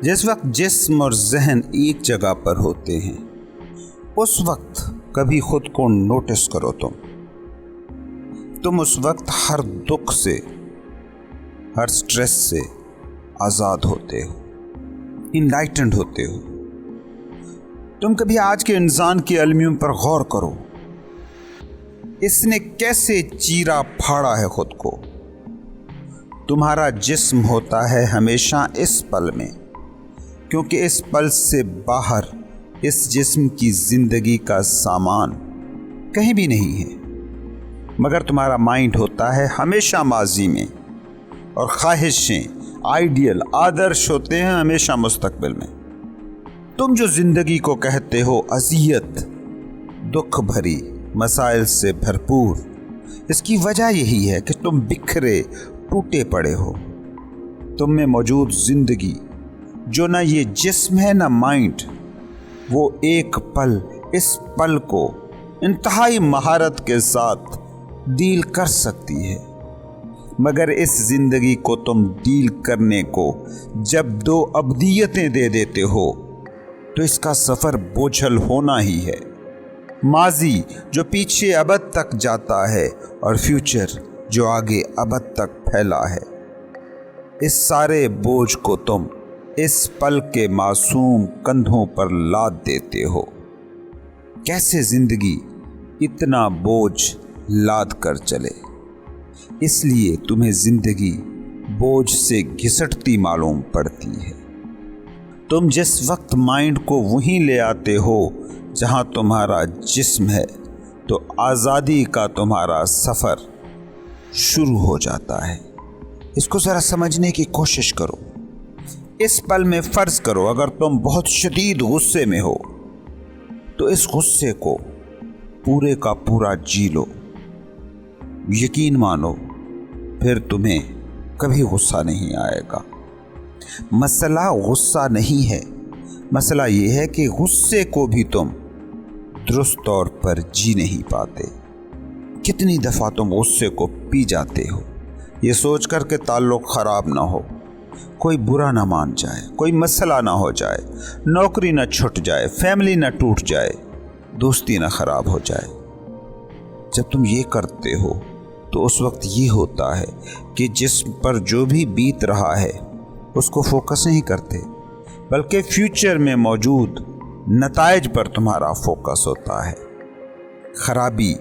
जिस वक्त जिस्म और जहन एक जगह पर होते हैं उस वक्त कभी खुद को नोटिस करो। तुम उस वक्त हर दुख से, हर स्ट्रेस से आज़ाद होते हो, इनलाइटेंड होते हो। तुम कभी आज के इंसान के अलमियों पर गौर करो, इसने कैसे चीरा फाड़ा है खुद को। तुम्हारा जिस्म होता है हमेशा इस पल में, क्योंकि इस पल से बाहर इस जिस्म की जिंदगी का सामान कहीं भी नहीं है। मगर तुम्हारा माइंड होता है हमेशा माजी में, और ख्वाहिशें, आइडियल, आदर्श होते हैं हमेशा मुस्तकबिल में। तुम जो जिंदगी को कहते हो अज़ियत, दुख भरी, मसाइल से भरपूर, इसकी वजह यही है कि तुम बिखरे टूटे पड़े हो। तुम में मौजूद जिंदगी जो ना ये जिस्म है ना माइंड, वो एक पल, इस पल को इंतहाई महारत के साथ डील कर सकती है। मगर इस जिंदगी को तुम डील करने को जब दो अब्दियतें दे देते हो तो इसका सफ़र बोझल होना ही है। माजी जो पीछे अबद तक जाता है और फ्यूचर जो आगे अबद तक फैला है, इस सारे बोझ को तुम इस पल के मासूम कंधों पर लाद देते हो। कैसे जिंदगी इतना बोझ लाद कर चले, इसलिए तुम्हें जिंदगी बोझ से घिसटती मालूम पड़ती है। तुम जिस वक्त माइंड को वहीं ले आते हो जहां तुम्हारा जिस्म है, तो आज़ादी का तुम्हारा सफ़र शुरू हो जाता है। इसको ज़रा समझने की कोशिश करो। इस पल में फ़र्ज करो अगर तुम बहुत शदीद गुस्से में हो तो इस गुस्से को पूरे का पूरा जी लो। यकीन मानो फिर तुम्हें कभी गुस्सा नहीं आएगा। मसला गुस्सा नहीं है, मसला ये है कि गुस्से को भी तुम दुरुस्त तौर पर जी नहीं पाते। कितनी दफ़ा तुम गुस्से को पी जाते हो ये सोच कर के ताल्लुक़ ख़राब ना हो, कोई बुरा ना मान जाए, कोई मसला ना हो जाए, नौकरी ना छूट जाए, फैमिली ना टूट जाए, दोस्ती ना ख़राब हो जाए। जब तुम ये करते हो तो उस वक्त ये होता है कि जिस्म पर जो भी बीत रहा है उसको फोकस नहीं करते, बल्कि फ्यूचर में मौजूद नताइज पर तुम्हारा फोकस होता है। खराबी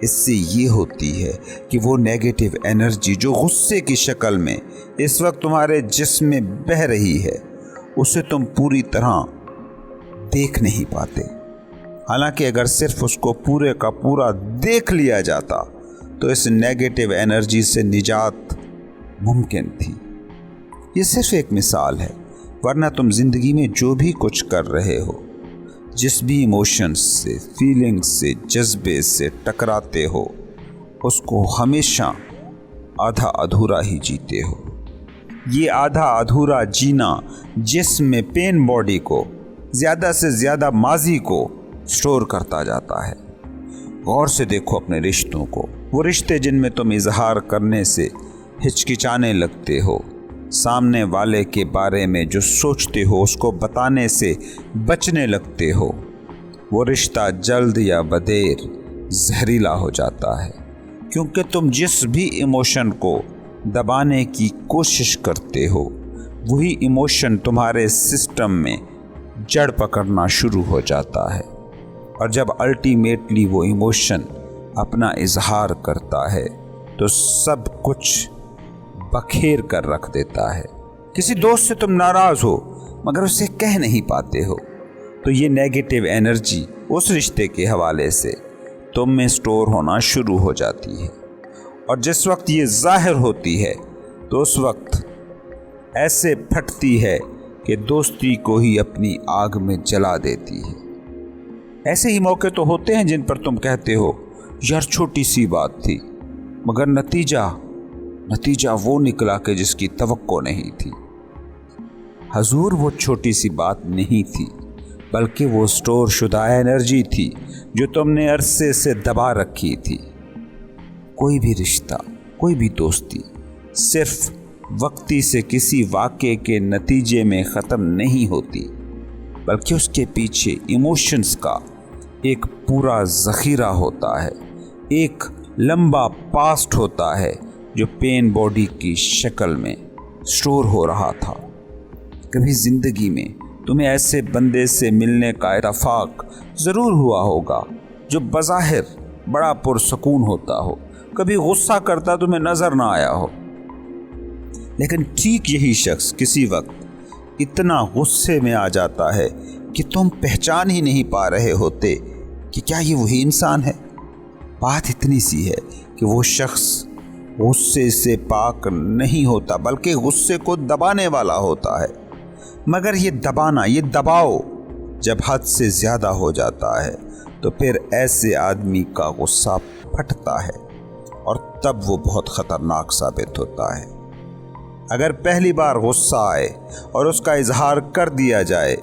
इससे ये होती है कि वो नेगेटिव एनर्जी जो गुस्से की शक्ल में इस वक्त तुम्हारे जिस्म में बह रही है, उसे तुम पूरी तरह देख नहीं पाते। हालांकि अगर सिर्फ उसको पूरे का पूरा देख लिया जाता तो इस नेगेटिव एनर्जी से निजात मुमकिन थी। ये सिर्फ एक मिसाल है, वरना तुम ज़िंदगी में जो भी कुछ कर रहे हो, जिस भी इमोशंस से, फीलिंग्स से, जज्बे से टकराते हो, उसको हमेशा आधा अधूरा ही जीते हो। ये आधा अधूरा जीना जिस्म में पेन बॉडी को, ज़्यादा से ज़्यादा माजी को स्टोर करता जाता है। गौर से देखो अपने रिश्तों को, वो रिश्ते जिनमें तुम इजहार करने से हिचकिचाने लगते हो, सामने वाले के बारे में जो सोचते हो उसको बताने से बचने लगते हो, वो रिश्ता जल्द या बदेर जहरीला हो जाता है, क्योंकि तुम जिस भी इमोशन को दबाने की कोशिश करते हो वही इमोशन तुम्हारे सिस्टम में जड़ पकड़ना शुरू हो जाता है। और जब अल्टीमेटली वो इमोशन अपना इजहार करता है तो सब कुछ बखेर कर रख देता है। किसी दोस्त से तुम नाराज़ हो मगर उसे कह नहीं पाते हो, तो ये नेगेटिव एनर्जी उस रिश्ते के हवाले से तुम में स्टोर होना शुरू हो जाती है। और जिस वक्त ये ज़ाहिर होती है तो उस वक्त ऐसे फटती है कि दोस्ती को ही अपनी आग में जला देती है। ऐसे ही मौके तो होते हैं जिन पर तुम कहते हो यार छोटी सी बात थी, मगर नतीजा वो निकला कि जिसकी तवक्को नहीं थी। हजूर वो छोटी सी बात नहीं थी, बल्कि वो स्टोर शुदा एनर्जी थी जो तुमने अरसे से दबा रखी थी। कोई भी रिश्ता, कोई भी दोस्ती सिर्फ वक्ती से किसी वाक़े के नतीजे में ख़त्म नहीं होती, बल्कि उसके पीछे इमोशंस का एक पूरा ज़ख़ीरा होता है, एक लंबा पास्ट होता है जो पेन बॉडी की शक्ल में स्टोर हो रहा था। कभी ज़िंदगी में तुम्हें ऐसे बंदे से मिलने का इत्तेफाक ज़रूर हुआ होगा जो बज़ाहिर बड़ा पुरसकून होता हो, कभी गुस्सा करता तुम्हें नज़र ना आया हो, लेकिन ठीक यही शख्स किसी वक्त इतना गुस्से में आ जाता है कि तुम पहचान ही नहीं पा रहे होते कि क्या ये वही इंसान है। बात इतनी सी है कि वो शख्स गुस्से से पाक नहीं होता, बल्कि गुस्से को दबाने वाला होता है। मगर ये दबाना, ये दबाव जब हद से ज़्यादा हो जाता है तो फिर ऐसे आदमी का गुस्सा फटता है और तब वो बहुत ख़तरनाक साबित होता है। अगर पहली बार गुस्सा आए और उसका इजहार कर दिया जाए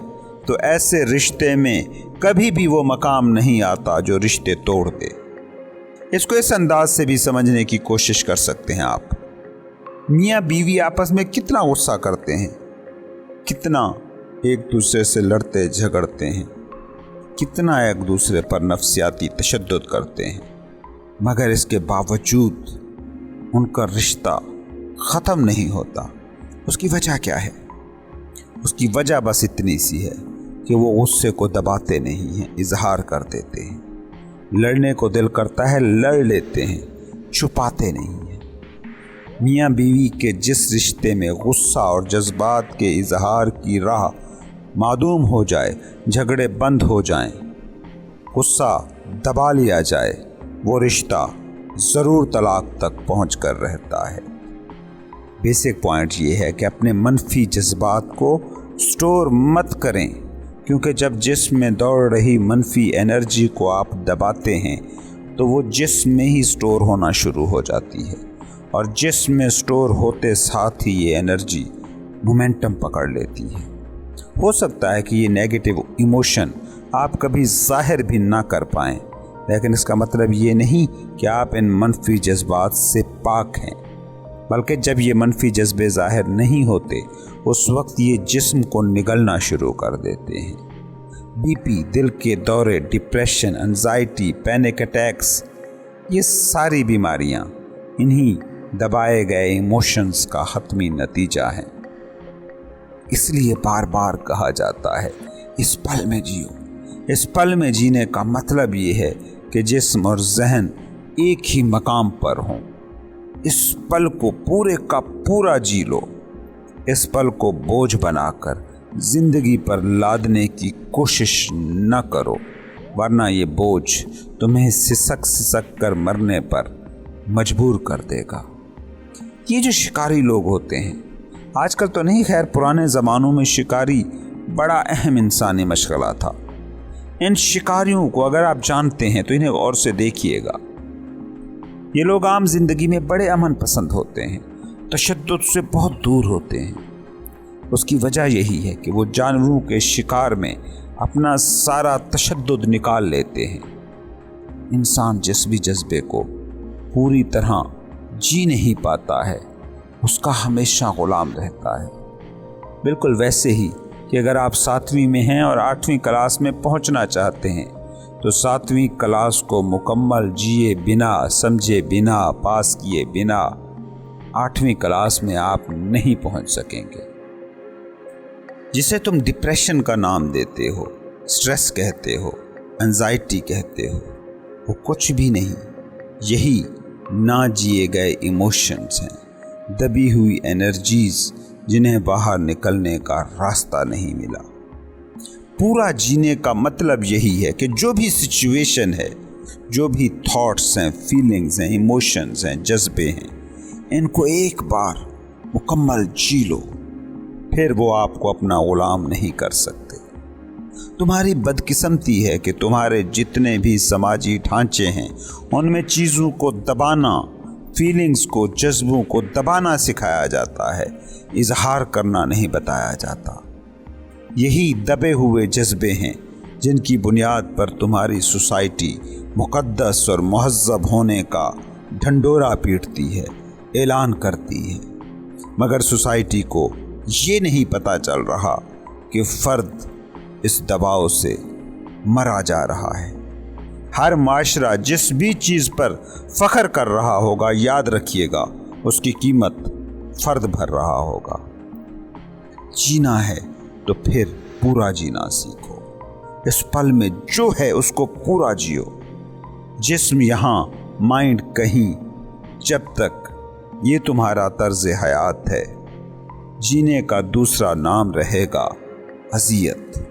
तो ऐसे रिश्ते में कभी भी वो मकाम नहीं आता जो रिश्ते तोड़ दे। इसको इस अंदाज से भी समझने की कोशिश कर सकते हैं आप। मियाँ बीवी आपस में कितना गुस्सा करते हैं, कितना एक दूसरे से लड़ते झगड़ते हैं, कितना एक दूसरे पर नफ्सियाती तशद्दुद करते हैं, मगर इसके बावजूद उनका रिश्ता ख़त्म नहीं होता। उसकी वजह क्या है? उसकी वजह बस इतनी सी है कि वो गुस्से को दबाते नहीं हैं, इजहार कर देते हैं। लड़ने को दिल करता है, लड़ लेते हैं, छुपाते नहीं हैं। मियाँ बीवी के जिस रिश्ते में गुस्सा और जज्बात के इजहार की राह मादूम हो जाए, झगड़े बंद हो जाएं, गुस्सा दबा लिया जाए, वो रिश्ता ज़रूर तलाक तक पहुँच कर रहता है। बेसिक पॉइंट ये है कि अपने मनफी जज्बात को स्टोर मत करें, क्योंकि जब जिस्म में दौड़ रही मनफी एनर्जी को आप दबाते हैं तो वो जिस्म में ही स्टोर होना शुरू हो जाती है, और जिस्म में स्टोर होते साथ ही ये एनर्जी मोमेंटम पकड़ लेती है। हो सकता है कि ये नेगेटिव इमोशन आप कभी ज़ाहिर भी ना कर पाएँ, लेकिन इसका मतलब ये नहीं कि आप इन मनफी जज्बात से पाक हैं, बल्कि जब ये मनफी जज्बे ज़ाहिर नहीं होते उस वक्त ये जिस्म को निगलना शुरू कर देते हैं। बीपी, दिल के दौरे, डिप्रेशन, एंजाइटी, पैनिक अटैक्स, ये सारी बीमारियां इन्हीं दबाए गए इमोशंस का हतमी नतीजा है। इसलिए बार बार कहा जाता है इस पल में जियो। इस पल में जीने का मतलब ये है कि जिस्म और जहन एक ही मकाम पर हों। इस पल को पूरे का पूरा जी लो। इस पल को बोझ बनाकर जिंदगी पर लादने की कोशिश न करो, वरना ये बोझ तुम्हें सिसक सिसक कर मरने पर मजबूर कर देगा। ये जो शिकारी लोग होते हैं, आजकल तो नहीं, खैर पुराने ज़मानों में शिकारी बड़ा अहम इंसानी मशगला था। इन शिकारियों को अगर आप जानते हैं तो इन्हें गौर से देखिएगा। ये लोग आम जिंदगी में बड़े अमन पसंद होते हैं, तशद्दुद से बहुत दूर होते हैं। उसकी वजह यही है कि वो जानवरों के शिकार में अपना सारा तशद्दुद निकाल लेते हैं। इंसान जिस भी जज्बे को पूरी तरह जी नहीं पाता है, उसका हमेशा गुलाम रहता है। बिल्कुल वैसे ही कि अगर आप 7वीं में हैं और 8वीं क्लास में पहुंचना चाहते हैं तो 7वीं क्लास को मुकम्मल जिए बिना, समझे बिना, पास किए बिना 8वीं क्लास में आप नहीं पहुंच सकेंगे। जिसे तुम डिप्रेशन का नाम देते हो, स्ट्रेस कहते हो, एंजाइटी कहते हो, वो कुछ भी नहीं, यही ना जिए गए इमोशंस हैं, दबी हुई एनर्जीज जिन्हें बाहर निकलने का रास्ता नहीं मिला। पूरा जीने का मतलब यही है कि जो भी सिचुएशन है, जो भी थॉट्स हैं, फीलिंग्स हैं, इमोशंस हैं, जज्बे हैं, इनको एक बार मुकम्मल जी लो, फिर वो आपको अपना गुलाम नहीं कर सकते। तुम्हारी बदकिस्मती है कि तुम्हारे जितने भी समाजी ढांचे हैं उनमें चीज़ों को दबाना, फीलिंग्स को, जज्बों को दबाना सिखाया जाता है, इजहार करना नहीं बताया जाता। यही दबे हुए जज्बे हैं जिनकी बुनियाद पर तुम्हारी सोसाइटी मुक़द्दस और मुहज़्ज़ब होने का ढंढोरा पीटती है, ऐलान करती है। मगर सोसाइटी को ये नहीं पता चल रहा कि फर्द इस दबाव से मरा जा रहा है। हर माशरा जिस भी चीज़ पर फख्र कर रहा होगा, याद रखिएगा उसकी कीमत फर्द भर रहा होगा। जीना है तो फिर पूरा जीना सीखो। इस पल में जो है उसको पूरा जियो। जिस्म यहाँ, माइंड कहीं। जब तक ये तुम्हारा तर्ज हयात है, जीने का दूसरा नाम रहेगा अज़ियत।